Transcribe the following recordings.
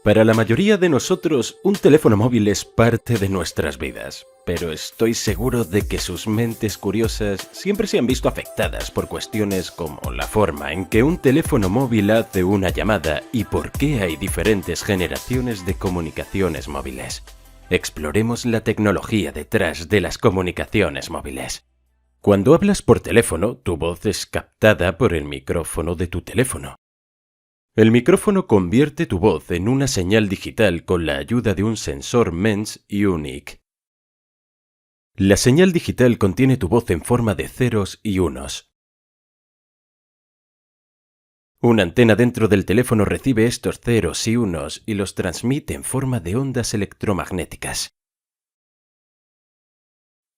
Para la mayoría de nosotros, un teléfono móvil es parte de nuestras vidas, pero estoy seguro de que sus mentes curiosas siempre se han visto afectadas por cuestiones como la forma en que un teléfono móvil hace una llamada y por qué hay diferentes generaciones de comunicaciones móviles. Exploremos la tecnología detrás de las comunicaciones móviles. Cuando hablas por teléfono, tu voz es captada por el micrófono de tu teléfono. El micrófono convierte tu voz en una señal digital con la ayuda de un sensor MEMS y un NIC. La señal digital contiene tu voz en forma de ceros y unos. Una antena dentro del teléfono recibe estos ceros y unos y los transmite en forma de ondas electromagnéticas.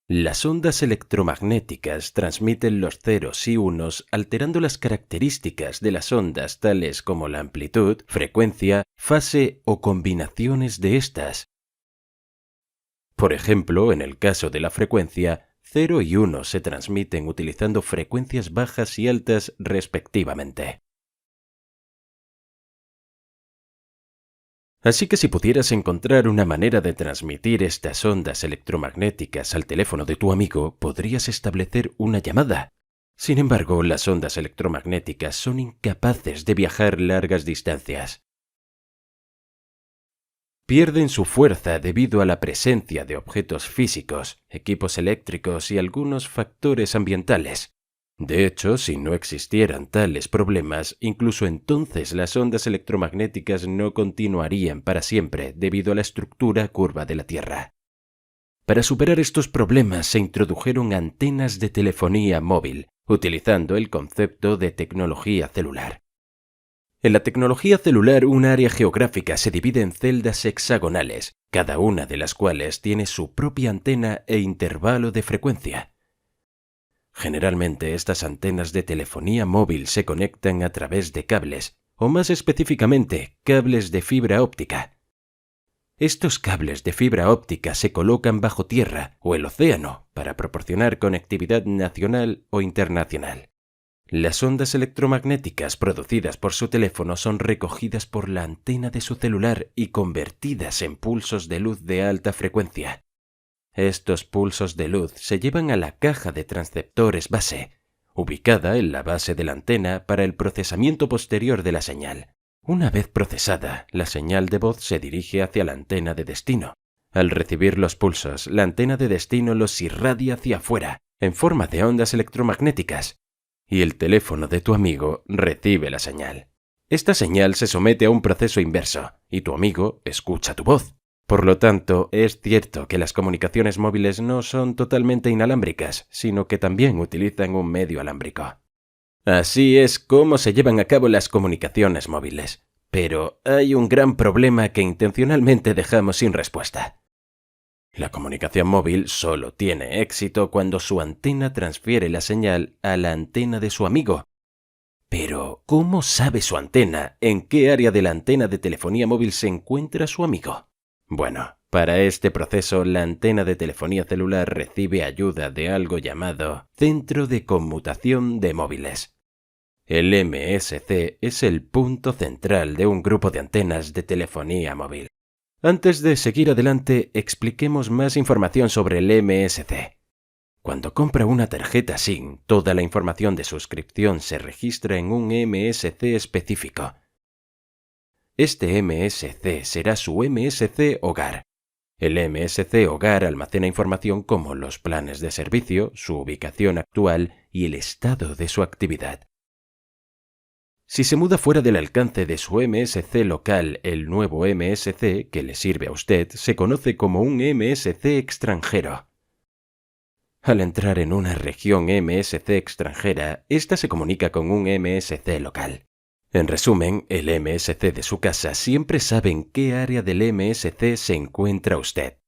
Las ondas electromagnéticas transmiten los ceros y unos alterando las características de las ondas tales como la amplitud, frecuencia, fase o combinaciones de estas. Por ejemplo, en el caso de la frecuencia, 0 y 1 se transmiten utilizando frecuencias bajas y altas respectivamente. Así que si pudieras encontrar una manera de transmitir estas ondas electromagnéticas al teléfono de tu amigo, podrías establecer una llamada. Sin embargo, las ondas electromagnéticas son incapaces de viajar largas distancias. Pierden su fuerza debido a la presencia de objetos físicos, equipos eléctricos y algunos factores ambientales. De hecho, si no existieran tales problemas, incluso entonces las ondas electromagnéticas no continuarían para siempre debido a la estructura curva de la Tierra. Para superar estos problemas se introdujeron antenas de telefonía móvil, utilizando el concepto de tecnología celular. En la tecnología celular, un área geográfica se divide en celdas hexagonales, cada una de las cuales tiene su propia antena e intervalo de frecuencia. Generalmente estas antenas de telefonía móvil se conectan a través de cables, o más específicamente, cables de fibra óptica. Estos cables de fibra óptica se colocan bajo tierra o el océano para proporcionar conectividad nacional o internacional. Las ondas electromagnéticas producidas por su teléfono son recogidas por la antena de su celular y convertidas en pulsos de luz de alta frecuencia. Estos pulsos de luz se llevan a la caja de transceptores base, ubicada en la base de la antena para el procesamiento posterior de la señal. Una vez procesada, la señal de voz se dirige hacia la antena de destino. Al recibir los pulsos, la antena de destino los irradia hacia afuera, en forma de ondas electromagnéticas, y el teléfono de tu amigo recibe la señal. Esta señal se somete a un proceso inverso, y tu amigo escucha tu voz. Por lo tanto, es cierto que las comunicaciones móviles no son totalmente inalámbricas, sino que también utilizan un medio alámbrico. Así es como se llevan a cabo las comunicaciones móviles. Pero hay un gran problema que intencionalmente dejamos sin respuesta. La comunicación móvil solo tiene éxito cuando su antena transfiere la señal a la antena de su amigo. Pero, ¿cómo sabe su antena en qué área de la antena de telefonía móvil se encuentra su amigo? Bueno, para este proceso la antena de telefonía celular recibe ayuda de algo llamado Centro de Conmutación de Móviles. El MSC es el punto central de un grupo de antenas de telefonía móvil. Antes de seguir adelante, expliquemos más información sobre el MSC. Cuando compra una tarjeta SIM, toda la información de suscripción se registra en un MSC específico. Este MSC será su MSC Hogar. El MSC Hogar almacena información como los planes de servicio, su ubicación actual y el estado de su actividad. Si se muda fuera del alcance de su MSC local, el nuevo MSC que le sirve a usted se conoce como un MSC extranjero. Al entrar en una región MSC extranjera, ésta se comunica con un MSC local. En resumen, el MSC de su casa siempre sabe en qué área del MSC se encuentra usted.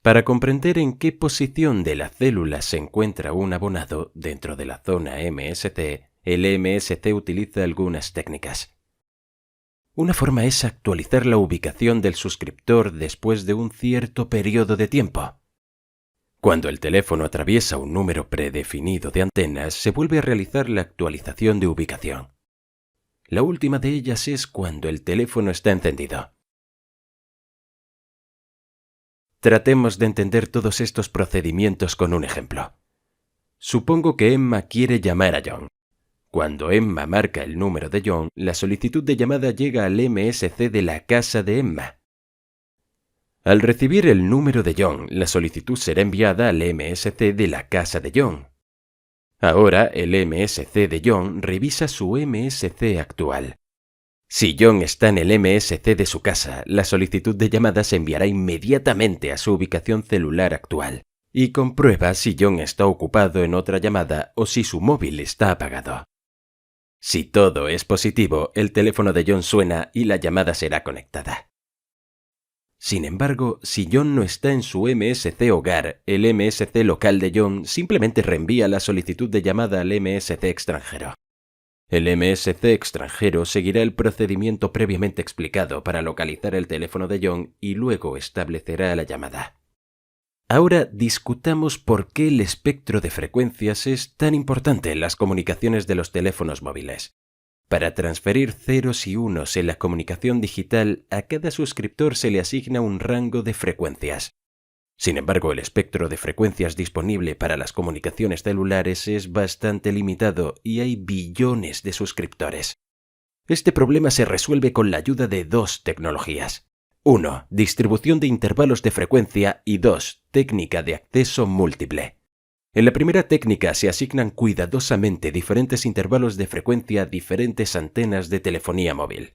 Para comprender en qué posición de la célula se encuentra un abonado dentro de la zona MSC, el MSC utiliza algunas técnicas. Una forma es actualizar la ubicación del suscriptor después de un cierto periodo de tiempo. Cuando el teléfono atraviesa un número predefinido de antenas, se vuelve a realizar la actualización de ubicación. La última de ellas es cuando el teléfono está encendido. Tratemos de entender todos estos procedimientos con un ejemplo. Supongo que Emma quiere llamar a John. Cuando Emma marca el número de John, la solicitud de llamada llega al MSC de la casa de Emma. Al recibir el número de John, la solicitud será enviada al MSC de la casa de John. Ahora, el MSC de John revisa su MSC actual. Si John está en el MSC de su casa, la solicitud de llamada se enviará inmediatamente a su ubicación celular actual y comprueba si John está ocupado en otra llamada o si su móvil está apagado. Si todo es positivo, el teléfono de John suena y la llamada será conectada. Sin embargo, si John no está en su MSC hogar, el MSC local de John simplemente reenvía la solicitud de llamada al MSC extranjero. El MSC extranjero seguirá el procedimiento previamente explicado para localizar el teléfono de John y luego establecerá la llamada. Ahora discutamos por qué el espectro de frecuencias es tan importante en las comunicaciones de los teléfonos móviles. Para transferir ceros y unos en la comunicación digital, a cada suscriptor se le asigna un rango de frecuencias. Sin embargo, el espectro de frecuencias disponible para las comunicaciones celulares es bastante limitado y hay billones de suscriptores. Este problema se resuelve con la ayuda de dos tecnologías. 1. Distribución de intervalos de frecuencia y 2. Técnica de acceso múltiple. En la primera técnica se asignan cuidadosamente diferentes intervalos de frecuencia a diferentes antenas de telefonía móvil.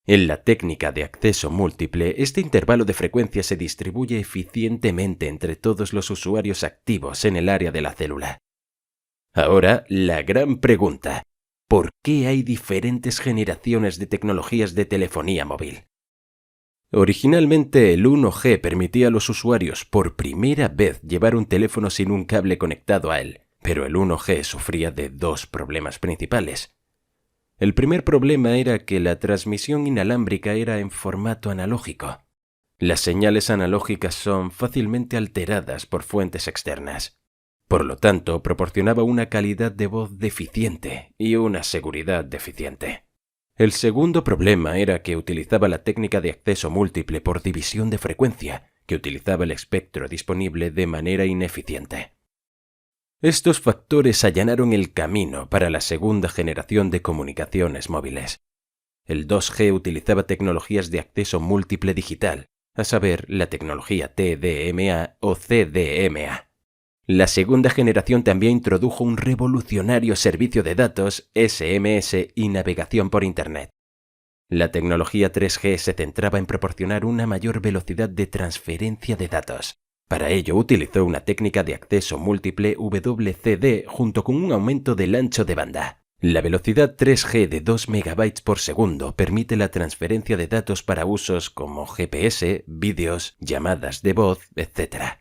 En la técnica de acceso múltiple, este intervalo de frecuencia se distribuye eficientemente entre todos los usuarios activos en el área de la célula. Ahora, la gran pregunta: ¿por qué hay diferentes generaciones de tecnologías de telefonía móvil? Originalmente, el 1G permitía a los usuarios por primera vez llevar un teléfono sin un cable conectado a él, pero el 1G sufría de dos problemas principales. El primer problema era que la transmisión inalámbrica era en formato analógico. Las señales analógicas son fácilmente alteradas por fuentes externas. Por lo tanto, proporcionaba una calidad de voz deficiente y una seguridad deficiente. El segundo problema era que utilizaba la técnica de acceso múltiple por división de frecuencia, que utilizaba el espectro disponible de manera ineficiente. Estos factores allanaron el camino para la segunda generación de comunicaciones móviles. El 2G utilizaba tecnologías de acceso múltiple digital, a saber, la tecnología TDMA o CDMA. La segunda generación también introdujo un revolucionario servicio de datos, SMS y navegación por Internet. La tecnología 3G se centraba en proporcionar una mayor velocidad de transferencia de datos. Para ello utilizó una técnica de acceso múltiple WCD junto con un aumento del ancho de banda. La velocidad 3G de 2 MB por segundo permite la transferencia de datos para usos como GPS, vídeos, llamadas de voz, etc.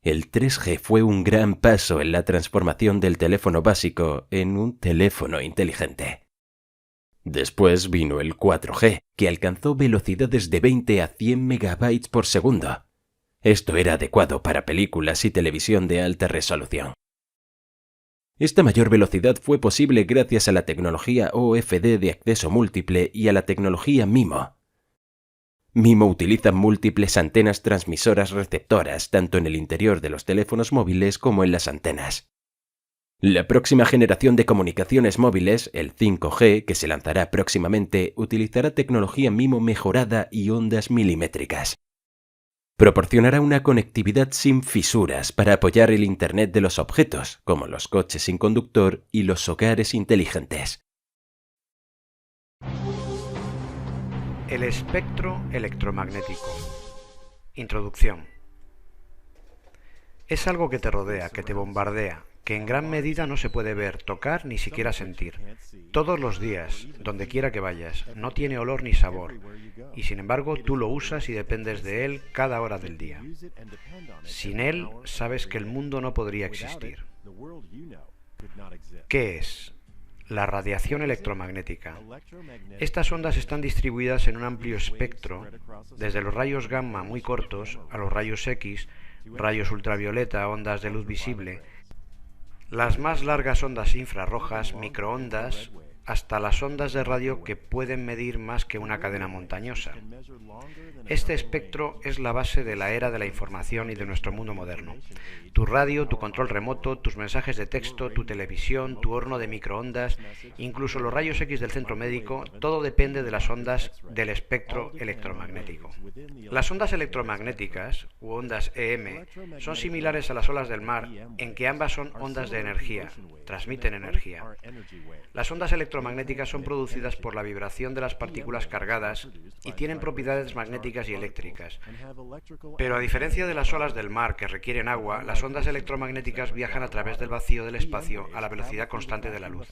El 3G fue un gran paso en la transformación del teléfono básico en un teléfono inteligente. Después vino el 4G, que alcanzó velocidades de 20 a 100 MB por segundo. Esto era adecuado para películas y televisión de alta resolución. Esta mayor velocidad fue posible gracias a la tecnología OFD de acceso múltiple y a la tecnología MIMO. MIMO utiliza múltiples antenas transmisoras receptoras tanto en el interior de los teléfonos móviles como en las antenas. La próxima generación de comunicaciones móviles, el 5G, que se lanzará próximamente, utilizará tecnología MIMO mejorada y ondas milimétricas. Proporcionará una conectividad sin fisuras para apoyar el Internet de los objetos, como los coches sin conductor y los hogares inteligentes. El espectro electromagnético. Introducción. Es algo que te rodea, que te bombardea, que en gran medida no se puede ver, tocar ni siquiera sentir. Todos los días, donde quiera que vayas, no tiene olor ni sabor, y sin embargo tú lo usas y dependes de él cada hora del día. Sin él, sabes que el mundo no podría existir. ¿Qué es? La radiación electromagnética. Estas ondas están distribuidas en un amplio espectro, desde los rayos gamma muy cortos a los rayos X, rayos ultravioleta, ondas de luz visible, las más largas ondas infrarrojas, microondas hasta las ondas de radio que pueden medir más que una cadena montañosa. Este espectro es la base de la era de la información y de nuestro mundo moderno. Tu radio, tu control remoto, tus mensajes de texto, tu televisión, tu horno de microondas, incluso los rayos X del centro médico, todo depende de las ondas del espectro electromagnético. Las ondas electromagnéticas, u ondas EM, son similares a las olas del mar en que ambas son ondas de energía, transmiten energía. Las ondas electromagnéticas son producidas por la vibración de las partículas cargadas y tienen propiedades magnéticas y eléctricas. Pero a diferencia de las olas del mar que requieren agua, las ondas electromagnéticas viajan a través del vacío del espacio a la velocidad constante de la luz.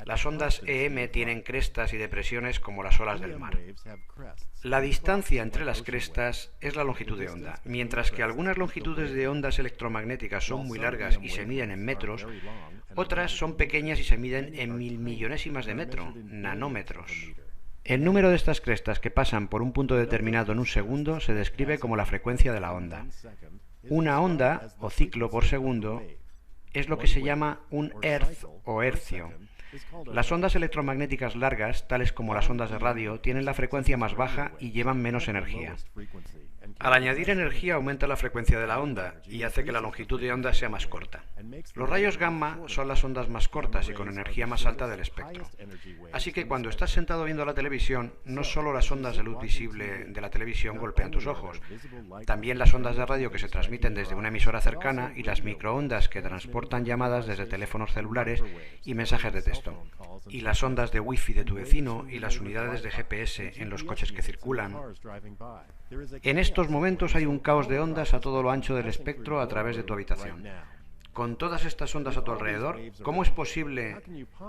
Las ondas EM tienen crestas y depresiones como las olas del mar. La distancia entre las crestas es la longitud de onda. Mientras que algunas longitudes de ondas electromagnéticas son muy largas y se miden en metros, otras son pequeñas y se miden en milmillonésimas de metro, nanómetros. El número de estas crestas que pasan por un punto determinado en un segundo se describe como la frecuencia de la onda. Una onda, o ciclo por segundo, es lo que se llama un hertz o hercio. Las ondas electromagnéticas largas, tales como las ondas de radio, tienen la frecuencia más baja y llevan menos energía. Al añadir energía aumenta la frecuencia de la onda y hace que la longitud de onda sea más corta. Los rayos gamma son las ondas más cortas y con energía más alta del espectro. Así que cuando estás sentado viendo la televisión, no solo las ondas de luz visible de la televisión golpean tus ojos, también las ondas de radio que se transmiten desde una emisora cercana y las microondas que transportan llamadas desde teléfonos celulares y mensajes de texto, y las ondas de wifi de tu vecino y las unidades de GPS en los coches que circulan. En estos momentos hay un caos de ondas a todo lo ancho del espectro a través de tu habitación. Con todas estas ondas a tu alrededor, ¿cómo es posible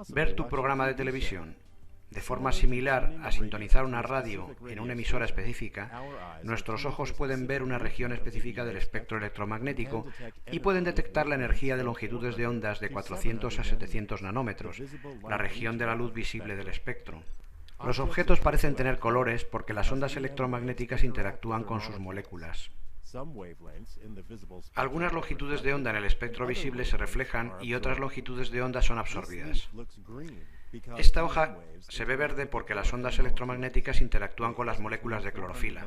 ver tu programa de televisión? De forma similar a sintonizar una radio en una emisora específica, nuestros ojos pueden ver una región específica del espectro electromagnético y pueden detectar la energía de longitudes de ondas de 400 a 700 nanómetros, la región de la luz visible del espectro. Los objetos parecen tener colores porque las ondas electromagnéticas interactúan con sus moléculas. Algunas longitudes de onda en el espectro visible se reflejan y otras longitudes de onda son absorbidas. Esta hoja se ve verde porque las ondas electromagnéticas interactúan con las moléculas de clorofila.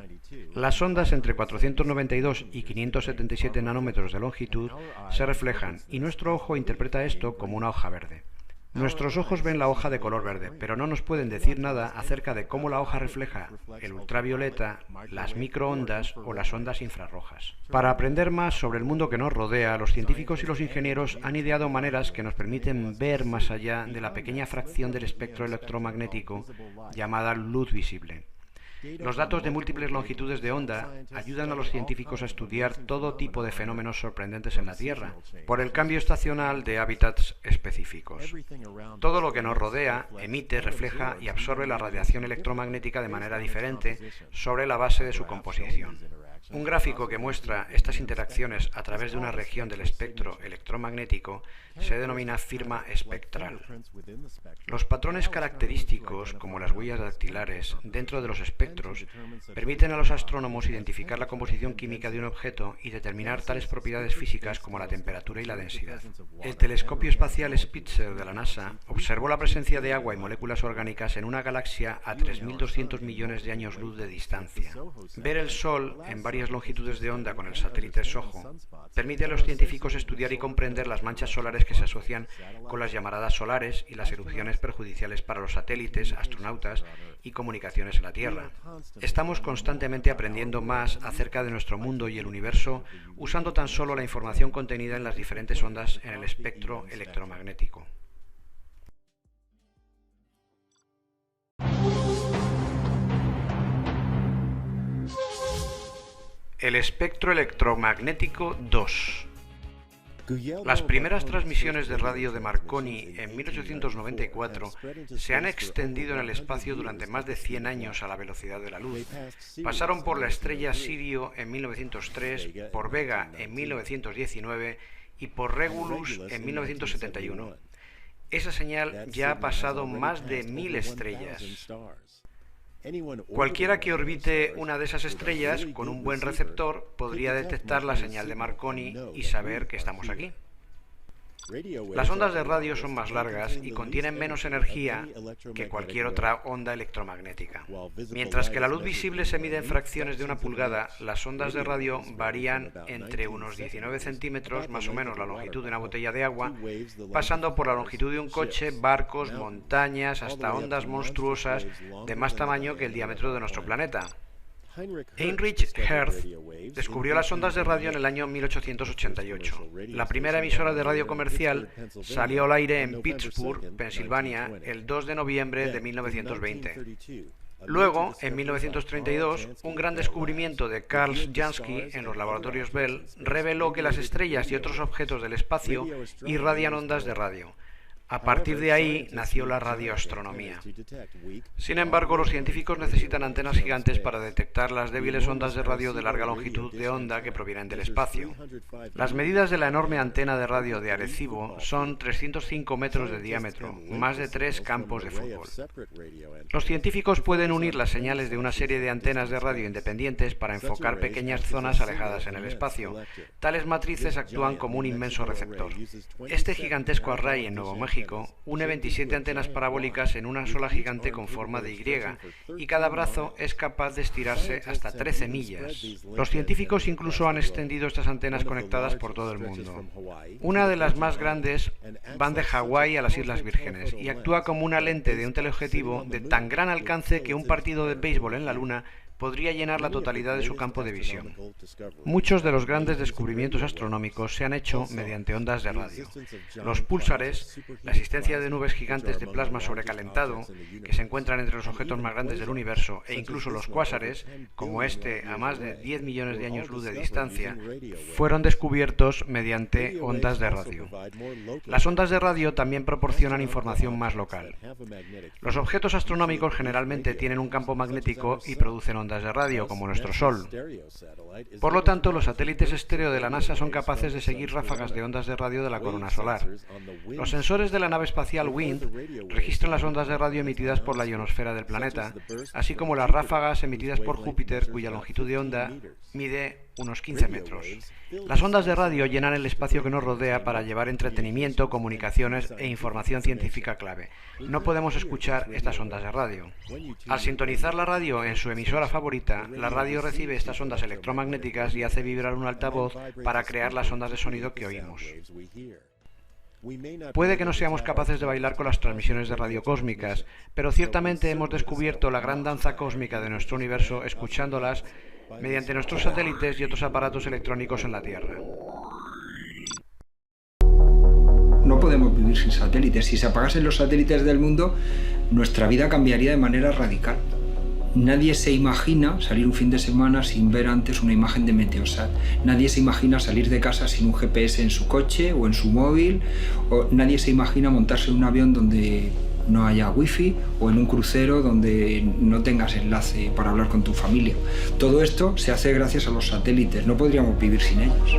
Las ondas entre 492 y 577 nanómetros de longitud se reflejan y nuestro ojo interpreta esto como una hoja verde. Nuestros ojos ven la hoja de color verde, pero no nos pueden decir nada acerca de cómo la hoja refleja el ultravioleta, las microondas o las ondas infrarrojas. Para aprender más sobre el mundo que nos rodea, los científicos y los ingenieros han ideado maneras que nos permiten ver más allá de la pequeña fracción del espectro electromagnético llamada luz visible. Los datos de múltiples longitudes de onda ayudan a los científicos a estudiar todo tipo de fenómenos sorprendentes en la Tierra, por el cambio estacional de hábitats específicos. Todo lo que nos rodea emite, refleja y absorbe la radiación electromagnética de manera diferente sobre la base de su composición. Un gráfico que muestra estas interacciones a través de una región del espectro electromagnético se denomina firma espectral. Los patrones característicos, como las huellas dactilares, dentro de los espectros, permiten a los astrónomos identificar la composición química de un objeto y determinar tales propiedades físicas como la temperatura y la densidad. El telescopio espacial Spitzer de la NASA observó la presencia de agua y moléculas orgánicas en una galaxia a 3.200 millones de años luz de distancia. Ver el Sol en varias longitudes de onda con el satélite SOHO permite a los científicos estudiar y comprender las manchas solares que se asocian con las llamaradas solares y las erupciones perjudiciales para los satélites, astronautas y comunicaciones en la Tierra. Estamos constantemente aprendiendo más acerca de nuestro mundo y el universo usando tan solo la información contenida en las diferentes ondas en el espectro electromagnético. El espectro electromagnético 2. Las primeras transmisiones de radio de Marconi en 1894 se han extendido en el espacio durante más de 100 años a la velocidad de la luz. Pasaron por la estrella Sirio en 1903, por Vega en 1919 y por Regulus en 1971. Esa señal ya ha pasado más de 1000 estrellas. Cualquiera que orbite una de esas estrellas con un buen receptor podría detectar la señal de Marconi y saber que estamos aquí. Las ondas de radio son más largas y contienen menos energía que cualquier otra onda electromagnética. Mientras que la luz visible se mide en fracciones de una pulgada, las ondas de radio varían entre unos 19 centímetros, más o menos la longitud de una botella de agua, pasando por la longitud de un coche, barcos, montañas, hasta ondas monstruosas de más tamaño que el diámetro de nuestro planeta. Heinrich Hertz descubrió las ondas de radio en el año 1888. La primera emisora de radio comercial salió al aire en Pittsburgh, Pensilvania, el 2 de noviembre de 1920. Luego, en 1932, un gran descubrimiento de Carl Jansky en los laboratorios Bell reveló que las estrellas y otros objetos del espacio irradian ondas de radio. A partir de ahí nació la radioastronomía. Sin embargo, los científicos necesitan antenas gigantes para detectar las débiles ondas de radio de larga longitud de onda que provienen del espacio. Las medidas de la enorme antena de radio de Arecibo son 305 metros de diámetro, más de 3 campos de fútbol. Los científicos pueden unir las señales de una serie de antenas de radio independientes para enfocar pequeñas zonas alejadas en el espacio. Tales matrices actúan como un inmenso receptor. Este gigantesco array en Nuevo México une 27 antenas parabólicas en una sola gigante con forma de Y, y cada brazo es capaz de estirarse hasta 13 millas. Los científicos incluso han extendido estas antenas conectadas por todo el mundo. Una de las más grandes van de Hawái a las Islas Vírgenes y actúa como una lente de un teleobjetivo de tan gran alcance que un partido de béisbol en la Luna podría llenar la totalidad de su campo de visión. Muchos de los grandes descubrimientos astronómicos se han hecho mediante ondas de radio. Los púlsares, la existencia de nubes gigantes de plasma sobrecalentado, que se encuentran entre los objetos más grandes del universo, e incluso los cuásares, como este a más de 10 millones de años luz de distancia, fueron descubiertos mediante ondas de radio. Las ondas de radio también proporcionan información más local. Los objetos astronómicos generalmente tienen un campo magnético y producen ondas de radio, como nuestro Sol. Por lo tanto, los satélites estéreo de la NASA son capaces de seguir ráfagas de ondas de radio de la corona solar. Los sensores de la nave espacial WIND registran las ondas de radio emitidas por la ionosfera del planeta, así como las ráfagas emitidas por Júpiter, cuya longitud de onda mide unos 15 metros. Las ondas de radio llenan el espacio que nos rodea para llevar entretenimiento, comunicaciones e información científica clave. No podemos escuchar estas ondas de radio. Al sintonizar la radio en su emisora favorita, la radio recibe estas ondas electromagnéticas y hace vibrar un altavoz para crear las ondas de sonido que oímos. Puede que no seamos capaces de bailar con las transmisiones de radio cósmicas, pero ciertamente hemos descubierto la gran danza cósmica de nuestro universo escuchándolas mediante nuestros satélites y otros aparatos electrónicos en la Tierra. No podemos vivir sin satélites. Si se apagasen los satélites del mundo, nuestra vida cambiaría de manera radical. Nadie se imagina salir un fin de semana sin ver antes una imagen de Meteosat. Nadie se imagina salir de casa sin un GPS en su coche o en su móvil. O nadie se imagina montarse en un avión donde no haya wifi o en un crucero donde no tengas enlace para hablar con tu familia. Todo esto se hace gracias a los satélites. No podríamos vivir sin ellos.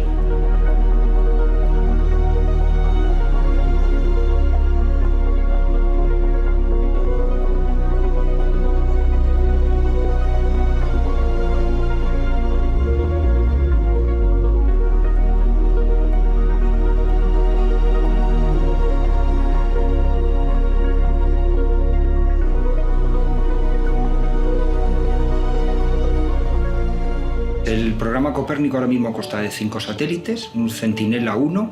El programa Copérnico ahora mismo consta de 5 satélites, un Centinela 1,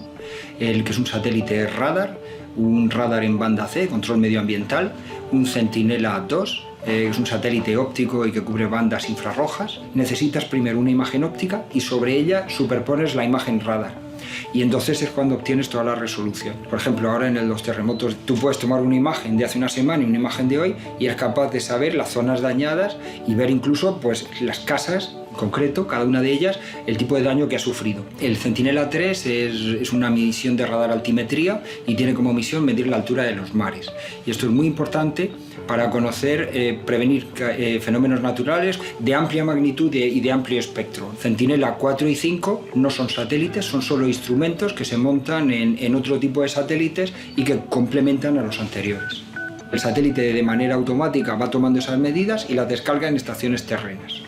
que es un satélite radar, un radar en banda C, control medioambiental, un Centinela 2, que es un satélite óptico y que cubre bandas infrarrojas. Necesitas primero una imagen óptica y sobre ella superpones la imagen radar. Y entonces es cuando obtienes toda la resolución. Por ejemplo, ahora en los terremotos tú puedes tomar una imagen de hace una semana y una imagen de hoy y eres capaz de saber las zonas dañadas y ver incluso pues, las casas en concreto, cada una de ellas, el tipo de daño que ha sufrido. El Centinela 3 es una misión de radar altimetría y tiene como misión medir la altura de los mares. Y esto es muy importante para conocer, prevenir fenómenos naturales de amplia magnitud y de amplio espectro. Centinela 4 y 5 no son satélites, son solo instrumentos que se montan en otro tipo de satélites y que complementan a los anteriores. El satélite de manera automática va tomando esas medidas y las descarga en estaciones terrenas.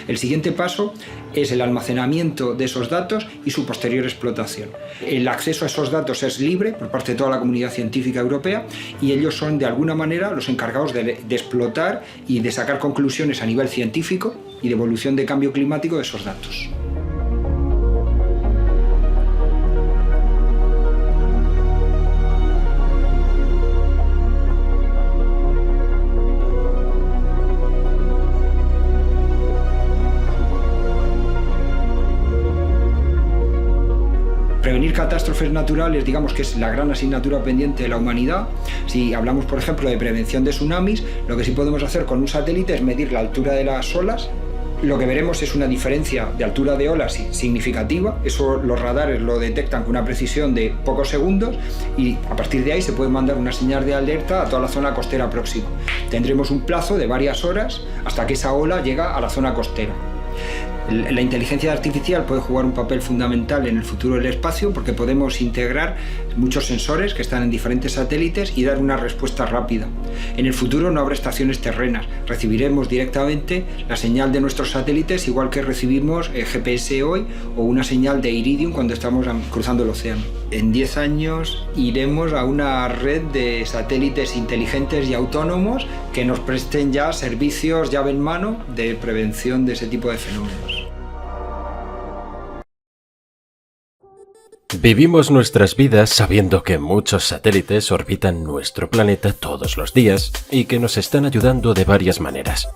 El siguiente paso es el almacenamiento de esos datos y su posterior explotación. El acceso a esos datos es libre por parte de toda la comunidad científica europea y ellos son de alguna manera los encargados de explotar y de sacar conclusiones a nivel científico y de evolución de cambio climático de esos datos. Prevenir catástrofes naturales, digamos que es la gran asignatura pendiente de la humanidad. Si hablamos, por ejemplo, de prevención de tsunamis, lo que sí podemos hacer con un satélite es medir la altura de las olas. Lo que veremos es una diferencia de altura de olas significativa. Eso los radares lo detectan con una precisión de pocos segundos y a partir de ahí se puede mandar una señal de alerta a toda la zona costera próxima. Tendremos un plazo de varias horas hasta que esa ola llega a la zona costera. La inteligencia artificial puede jugar un papel fundamental en el futuro del espacio porque podemos integrar muchos sensores que están en diferentes satélites y dar una respuesta rápida. En el futuro no habrá estaciones terrenas, recibiremos directamente la señal de nuestros satélites igual que recibimos GPS hoy o una señal de Iridium cuando estamos cruzando el océano. En 10 años iremos a una red de satélites inteligentes y autónomos que nos presten ya servicios llave en mano de prevención de ese tipo de fenómenos. Vivimos nuestras vidas sabiendo que muchos satélites orbitan nuestro planeta todos los días y que nos están ayudando de varias maneras.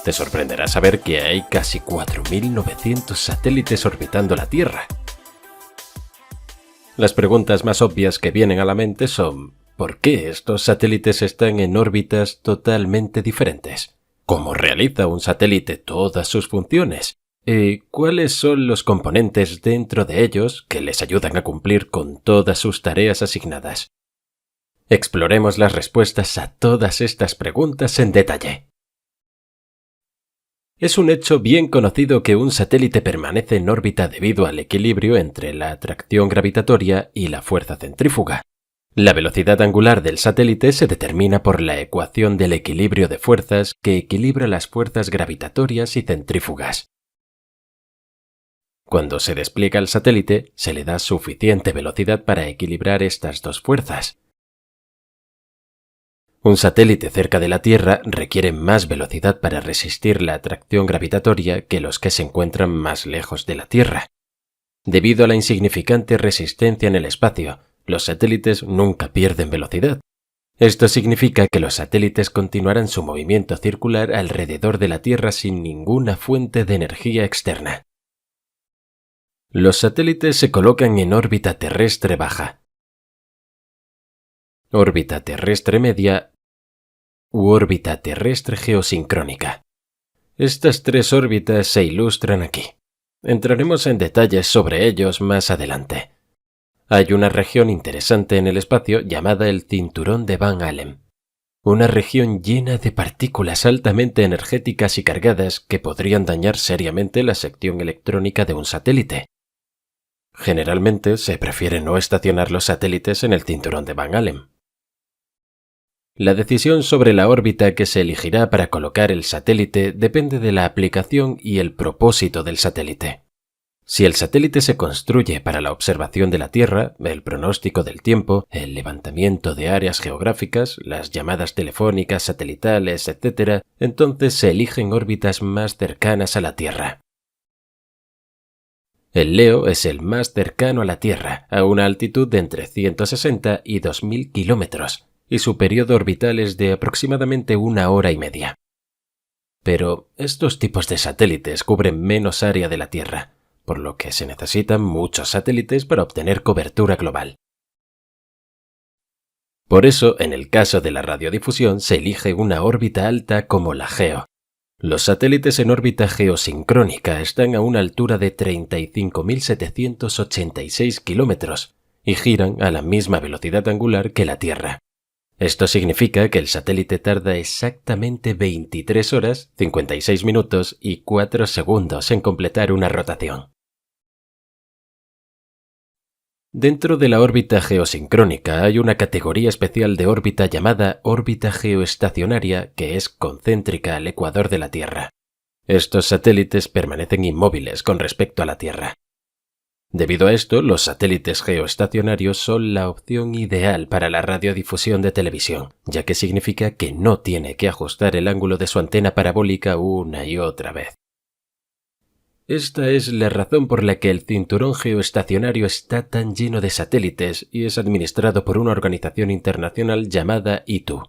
Te sorprenderá saber que hay casi 4.900 satélites orbitando la Tierra. Las preguntas más obvias que vienen a la mente son: ¿por qué estos satélites están en órbitas totalmente diferentes? ¿Cómo realiza un satélite todas sus funciones? ¿Y cuáles son los componentes dentro de ellos que les ayudan a cumplir con todas sus tareas asignadas? Exploremos las respuestas a todas estas preguntas en detalle. Es un hecho bien conocido que un satélite permanece en órbita debido al equilibrio entre la atracción gravitatoria y la fuerza centrífuga. La velocidad angular del satélite se determina por la ecuación del equilibrio de fuerzas que equilibra las fuerzas gravitatorias y centrífugas. Cuando se despliega el satélite, se le da suficiente velocidad para equilibrar estas dos fuerzas. Un satélite cerca de la Tierra requiere más velocidad para resistir la atracción gravitatoria que los que se encuentran más lejos de la Tierra. Debido a la insignificante resistencia en el espacio, los satélites nunca pierden velocidad. Esto significa que los satélites continuarán su movimiento circular alrededor de la Tierra sin ninguna fuente de energía externa. Los satélites se colocan en órbita terrestre baja, órbita terrestre media u órbita terrestre geosincrónica. Estas tres órbitas se ilustran aquí. Entraremos en detalles sobre ellos más adelante. Hay una región interesante en el espacio llamada el Cinturón de Van Allen, una región llena de partículas altamente energéticas y cargadas que podrían dañar seriamente la sección electrónica de un satélite. Generalmente se prefiere no estacionar los satélites en el Cinturón de Van Allen. La decisión sobre la órbita que se elegirá para colocar el satélite depende de la aplicación y el propósito del satélite. Si el satélite se construye para la observación de la Tierra, el pronóstico del tiempo, el levantamiento de áreas geográficas, las llamadas telefónicas, satelitales, etc., entonces se eligen órbitas más cercanas a la Tierra. El LEO es el más cercano a la Tierra, a una altitud de entre 160 y 2.000 kilómetros, y su periodo orbital es de aproximadamente 1 hora y media. Pero estos tipos de satélites cubren menos área de la Tierra, por lo que se necesitan muchos satélites para obtener cobertura global. Por eso, en el caso de la radiodifusión, se elige una órbita alta como la GEO. Los satélites en órbita geosincrónica están a una altura de 35.786 kilómetros y giran a la misma velocidad angular que la Tierra. Esto significa que el satélite tarda exactamente 23 horas, 56 minutos y 4 segundos en completar una rotación. Dentro de la órbita geosincrónica hay una categoría especial de órbita llamada órbita geoestacionaria que es concéntrica al ecuador de la Tierra. Estos satélites permanecen inmóviles con respecto a la Tierra. Debido a esto, los satélites geoestacionarios son la opción ideal para la radiodifusión de televisión, ya que significa que no tiene que ajustar el ángulo de su antena parabólica una y otra vez. Esta es la razón por la que el cinturón geoestacionario está tan lleno de satélites y es administrado por una organización internacional llamada ITU.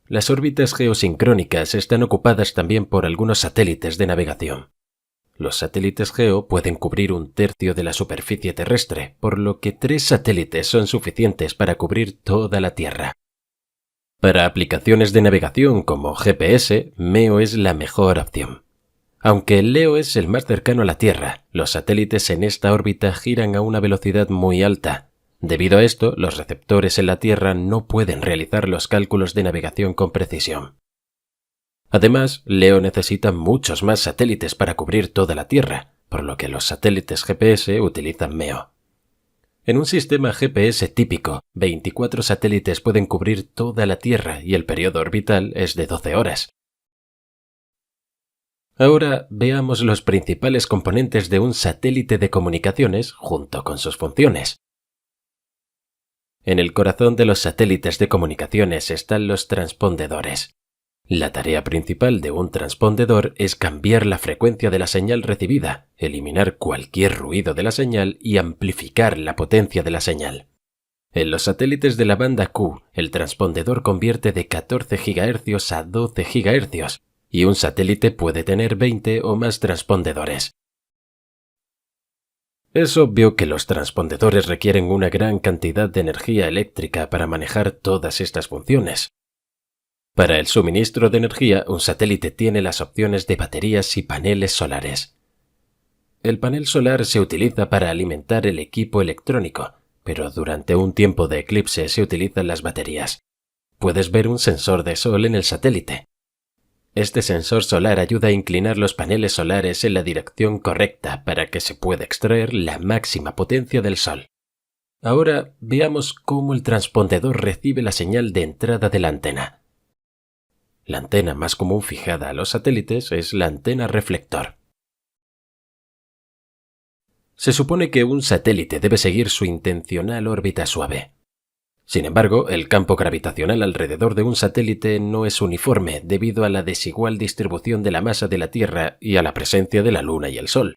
Las órbitas geosincrónicas están ocupadas también por algunos satélites de navegación. Los satélites geo pueden cubrir 1/3 de la superficie terrestre, por lo que 3 satélites son suficientes para cubrir toda la Tierra. Para aplicaciones de navegación como GPS, MEO es la mejor opción. Aunque el LEO es el más cercano a la Tierra, los satélites en esta órbita giran a una velocidad muy alta. Debido a esto, los receptores en la Tierra no pueden realizar los cálculos de navegación con precisión. Además, LEO necesita muchos más satélites para cubrir toda la Tierra, por lo que los satélites GPS utilizan MEO. En un sistema GPS típico, 24 satélites pueden cubrir toda la Tierra y el periodo orbital es de 12 horas. Ahora veamos los principales componentes de un satélite de comunicaciones junto con sus funciones. En el corazón de los satélites de comunicaciones están los transpondedores. La tarea principal de un transpondedor es cambiar la frecuencia de la señal recibida, eliminar cualquier ruido de la señal y amplificar la potencia de la señal. En los satélites de la banda Q, el transpondedor convierte de 14 GHz a 12 GHz, y un satélite puede tener 20 o más transpondedores. Es obvio que los transpondedores requieren una gran cantidad de energía eléctrica para manejar todas estas funciones. Para el suministro de energía, un satélite tiene las opciones de baterías y paneles solares. El panel solar se utiliza para alimentar el equipo electrónico, pero durante un tiempo de eclipse se utilizan las baterías. Puedes ver un sensor de sol en el satélite. Este sensor solar ayuda a inclinar los paneles solares en la dirección correcta para que se pueda extraer la máxima potencia del sol. Ahora veamos cómo el transpondedor recibe la señal de entrada de la antena. La antena más común fijada a los satélites es la antena reflector. Se supone que un satélite debe seguir su intencional órbita suave. Sin embargo, el campo gravitacional alrededor de un satélite no es uniforme debido a la desigual distribución de la masa de la Tierra y a la presencia de la Luna y el Sol.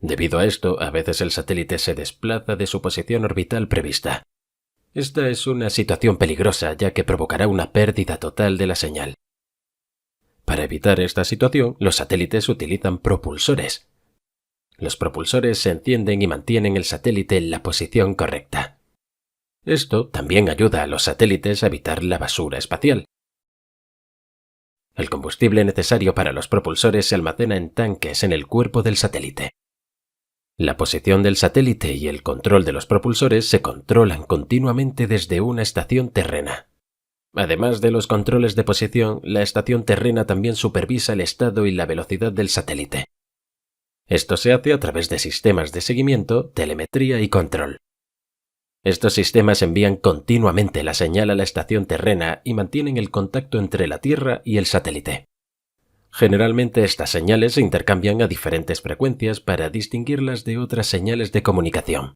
Debido a esto, a veces el satélite se desplaza de su posición orbital prevista. Esta es una situación peligrosa ya que provocará una pérdida total de la señal. Para evitar esta situación, los satélites utilizan propulsores. Los propulsores se encienden y mantienen el satélite en la posición correcta. Esto también ayuda a los satélites a evitar la basura espacial. El combustible necesario para los propulsores se almacena en tanques en el cuerpo del satélite. La posición del satélite y el control de los propulsores se controlan continuamente desde una estación terrena. Además de los controles de posición, la estación terrena también supervisa el estado y la velocidad del satélite. Esto se hace a través de sistemas de seguimiento, telemetría y control. Estos sistemas envían continuamente la señal a la estación terrena y mantienen el contacto entre la Tierra y el satélite. Generalmente estas señales se intercambian a diferentes frecuencias para distinguirlas de otras señales de comunicación.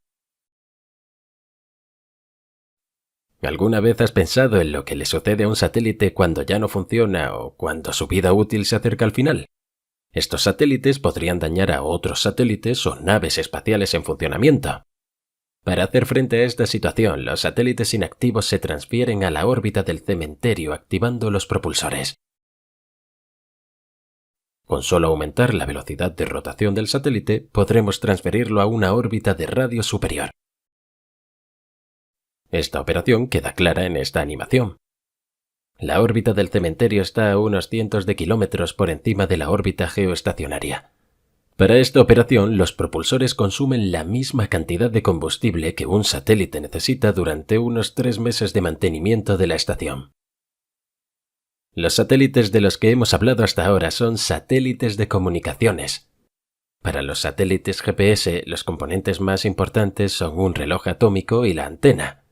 ¿Alguna vez has pensado en lo que le sucede a un satélite cuando ya no funciona o cuando su vida útil se acerca al final? Estos satélites podrían dañar a otros satélites o naves espaciales en funcionamiento. Para hacer frente a esta situación, los satélites inactivos se transfieren a la órbita del cementerio activando los propulsores. Con solo aumentar la velocidad de rotación del satélite, podremos transferirlo a una órbita de radio superior. Esta operación queda clara en esta animación. La órbita del cementerio está a unos cientos de kilómetros por encima de la órbita geoestacionaria. Para esta operación, los propulsores consumen la misma cantidad de combustible que un satélite necesita durante unos 3 meses de mantenimiento de la estación. Los satélites de los que hemos hablado hasta ahora son satélites de comunicaciones. Para los satélites GPS, los componentes más importantes son un reloj atómico y la antena.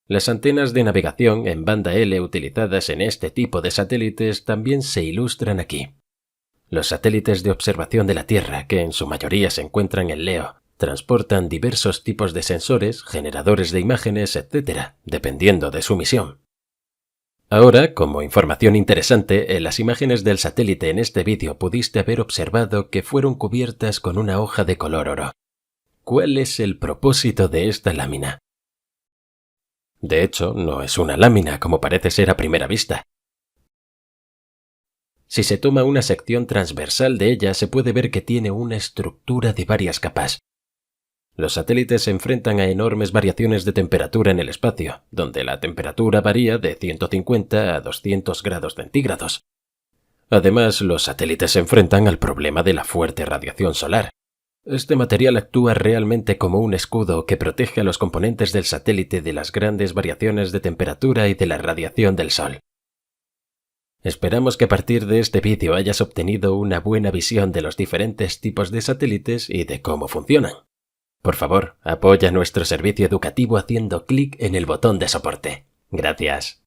Las antenas de navegación en banda L utilizadas en este tipo de satélites también se ilustran aquí. Los satélites de observación de la Tierra, que en su mayoría se encuentran en LEO, transportan diversos tipos de sensores, generadores de imágenes, etc., dependiendo de su misión. Ahora, como información interesante, en las imágenes del satélite en este vídeo pudiste haber observado que fueron cubiertas con una hoja de color oro. ¿Cuál es el propósito de esta lámina? De hecho, no es una lámina como parece ser a primera vista. Si se toma una sección transversal de ella, se puede ver que tiene una estructura de varias capas. Los satélites se enfrentan a enormes variaciones de temperatura en el espacio, donde la temperatura varía de 150 a 200 grados centígrados. Además, los satélites se enfrentan al problema de la fuerte radiación solar. Este material actúa realmente como un escudo que protege a los componentes del satélite de las grandes variaciones de temperatura y de la radiación del Sol. Esperamos que a partir de este vídeo hayas obtenido una buena visión de los diferentes tipos de satélites y de cómo funcionan. Por favor, apoya nuestro servicio educativo haciendo clic en el botón de soporte. Gracias.